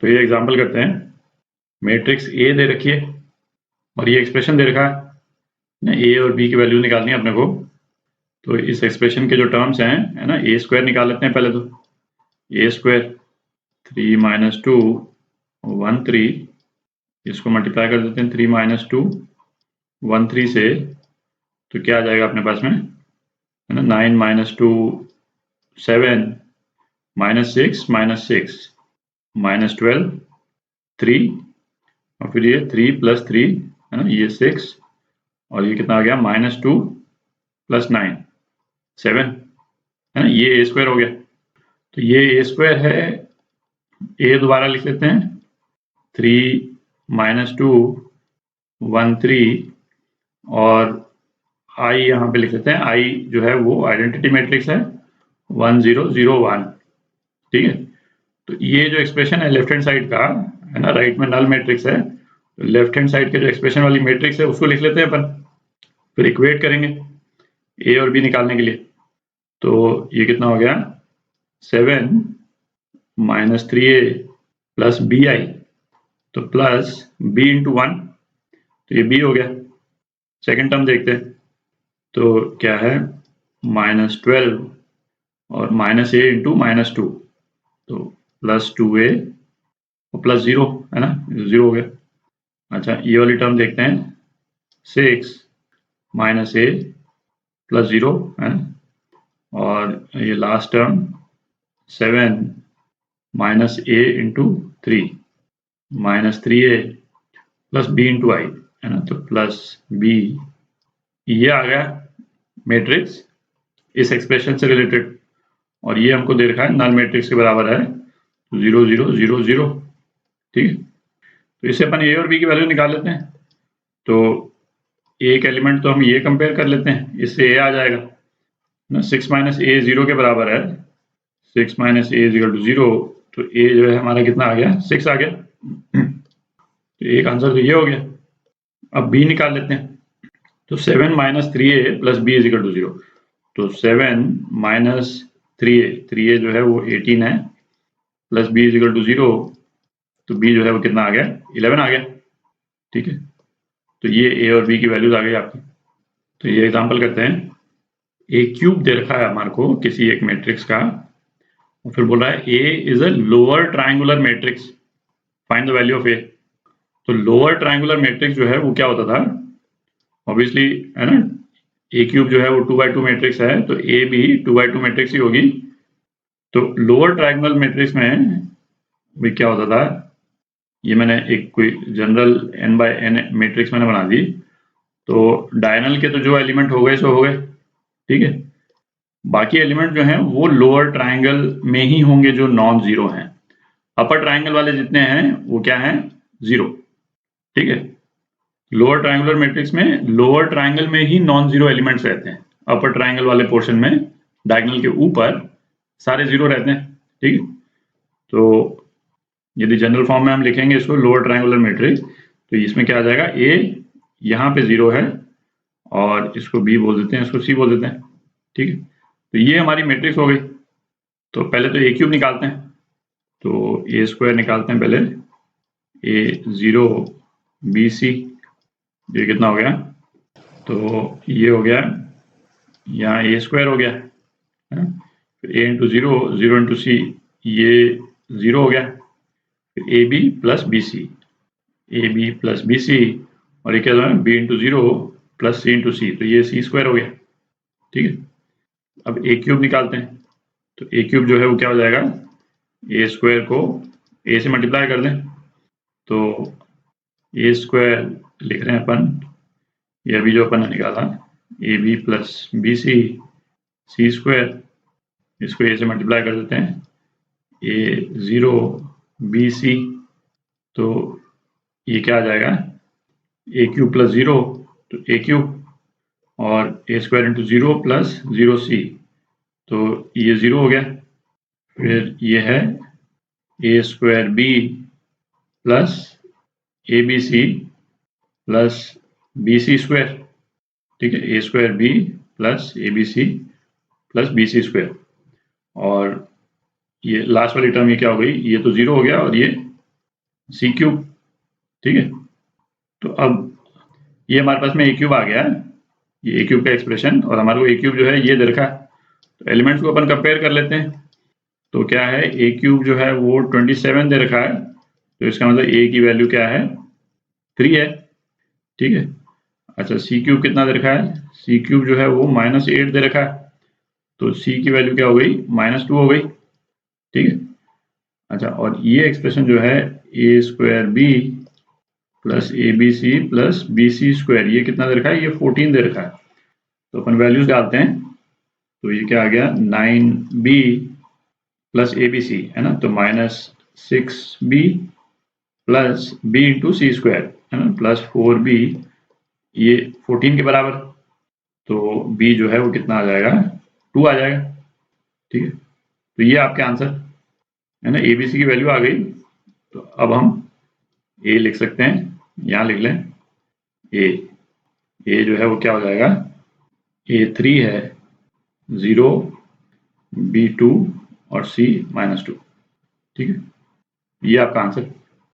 तो ये एग्जांपल करते हैं। मैट्रिक्स ए दे रखी है और ये एक्सप्रेशन दे रखा है, ए और बी की वैल्यू निकालनी है अपने को। तो इस एक्सप्रेशन के जो टर्म्स हैं, है ना, ए स्क्वायर निकाल लेते हैं पहले। तो ए स्क्वायर 3 - 2 1 3, इसको मल्टीप्लाई कर देते हैं 3 - 2 1 3 से। तो क्या आ जाएगा अपने पास में, है ना, 9 - 2 7 -6 -6 -12 3, और फिर ये 3 + 3, है ना, ये 6, और ये कितना आ गया -2 + 9 7, है ना, ये ए स्क्वायर हो गया। तो ये ए स्क्वायर है। ए दोबारा लिख लेते हैं 3 - 2 1 3, और आई यहाँ पे लिख लेते हैं। आई जो है वो आइडेंटिटी मैट्रिक्स है 1 0 0 1, ठीक है। तो ये जो एक्सप्रेशन है लेफ्ट हैंड साइड का, है ना, राइट में नल मैट्रिक्स है, तो लेफ्ट हैंड साइड के जो एक्सप्रेशन वाली मैट्रिक्स है उसको लिख लेते हैं अपन, फिर इक्वेट करेंगे ए और बी निकालने के लिए। तो ये कितना हो गया 7 - 3a + bi, तो प्लस b × 1, तो ये b हो गया। सेकेंड टर्म देखते हैं, तो क्या है -12 और -a × -2, तो +2a और +0, है ना, 0 हो गया। अच्छा, ये वाली टर्म देखते हैं 6 - a +0, है ना, और ये last term 7 - a × 3 -3a + b × i, है ना, तो +b। ये आ गया मैट्रिक्स इस एक्सप्रेशन से रिलेटेड, और ये हमको दे रखा है नल मैट्रिक्स के बराबर है 0 0 0 0, ठीक है। तो इससे अपन ए और बी की वैल्यू निकाल लेते हैं। तो एक एलिमेंट तो हम ये कंपेयर कर लेते हैं, इससे ए आ जाएगा ना, 6 - a 0 के बराबर है, 6 - a = 0, तो ए जो है हमारा कितना आ गया 6 आ गया। तो एक आंसर तो ये हो गया। अब बी निकाल लेते हैं। तो 7 - 3a + b = 0, तो 7 - 3a जो है वो 18 है, + b = 0, तो b जो है वो कितना आ गया 11 आ गया, ठीक है। तो ये a और b की वैल्यूज आ गई आपकी। तो ये एग्जांपल करते हैं। ए क्यूब दे रखा है हमारे को किसी एक मैट्रिक्स का, और फिर बोल रहा है A is a lower triangular matrix, find the value of A. तो लोअर ट्रायंगुलर मैट्रिक्स जो है वो क्या होता था, ऑब्वियसली, है ना, ए क्यूब जो है वो 2x2 मैट्रिक्स है, तो ए भी 2x2 मैट्रिक्स ही होगी। तो लोअर ट्रायंगुलर मैट्रिक्स में भी क्या होता था, ये मैंने एक कोई जनरल n/n मैट्रिक्स मैंने बना दी। तो डायगोनल के तो जो एलिमेंट हो गए सो हो गए, ठीक है। बाकी एलिमेंट जो हैं वो लोअर ट्रायंगल में ही होंगे जो नॉन जीरो हैं। अपर ट्रायंगल वाले जितने हैं वो क्या हैं, 0, ठीक है। लोअर ट्रायंगुलर मैट्रिक्स में लोअर ट्रायंगल में ही नॉन जीरो एलिमेंट्स रहते हैं, अपर ट्रायंगल वाले पोर्शन में डायगोनल के ऊपर सारे 0 रहते हैं, ठीक है। तो यदि जनरल फॉर्म में हम लिखेंगे इसको लोअर ट्रायंगुलर मैट्रिक्स, तो इसमें क्या आ जाएगा, ए यहाँ पे 0 है, और इसको बी बोल देते हैं, इसको सी बोल देते हैं, ठीक है। तो ये हमारी मैट्रिक्स हो गई। तो पहले तो ए क्यूब निकालते हैं। तो ए स्क्वायर निकालते हैं पहले, ए 0 बी सी, ये कितना हो गया, तो ये हो गया, यहाँ ए स्क्वायर हो गया, है, फिर ए × 0 0 × सी, ये 0 हो गया, फिर a b + b c, a b + b c, और ये क्या है बी × 0 + सी × सी, तो ये सी स्क्वायर हो गया, ठीक है। अब ए क्यूब निकालते हैं। तो ए क्यूब जो है वो क्या हो जाएगा, ए स्क्वायर को ए से मल्टीप्लाई कर दें, तो ए स्क्वायर लिख रहे हैं अपन, ये अभी जो अपन ने निकाला, a b + b c, c square, इसको ए से मल्टीप्लाई कर देते हैं, ए 0 बी सी, तो ये क्या आ जाएगा, ए क्यूब + 0, तो ए क्यूब, और ए स्क्वायर × 0 + 0 सी, तो ये 0 हो गया। फिर ये है a square b + a b c + b c square, ठीक है, a square b + a b c + b c square, और ये लास्ट वाली टर्म ये क्या हो गई, ये तो 0 हो गया, और ये सी क्यूब, ठीक है। तो अब ये हमारे पास में ए क्यूब आ गया है, ये ए क्यूब का एक्सप्रेशन, और हमारे को ए क्यूब जो है ये दे रखा है। तो एलिमेंट्स को अपन कंपेयर कर लेते हैं। तो क्या है, ए क्यूब जो है वो 27 दे रखा है, तो इसका मतलब ए की वैल्यू क्या है, 3 है, ठीक है। अच्छा, सी क्यूब कितना दे रखा है, सी क्यूब जो है वो -8 दे रखा है, तो सी की वैल्यू क्या हो गई, -2 हो गई, ठीक है। अच्छा, और ये एक्सप्रेशन जो है a square b plus a b c plus b c square, ये कितना दे रखा है, ये 14 दे रखा है। तो अपन वैल्यूज डालते हैं, तो ये क्या आ गया, 9b प्लस ए बी सी, है ना, तो -6b प्लस b इंटू सी स्क्वायर, है ना, प्लस 4b, ये 14 के बराबर। तो b जो है वो कितना आ जाएगा, 2 आ जाएगा, ठीक है। तो ये आपके आंसर, है ना, ए बी सी की वैल्यू आ गई। तो अब हम ए लिख सकते हैं, यहाँ लिख लें ए जो है वो क्या हो जाएगा, A3 है 0, B2 और C -2, ठीक है। ये आपका आंसर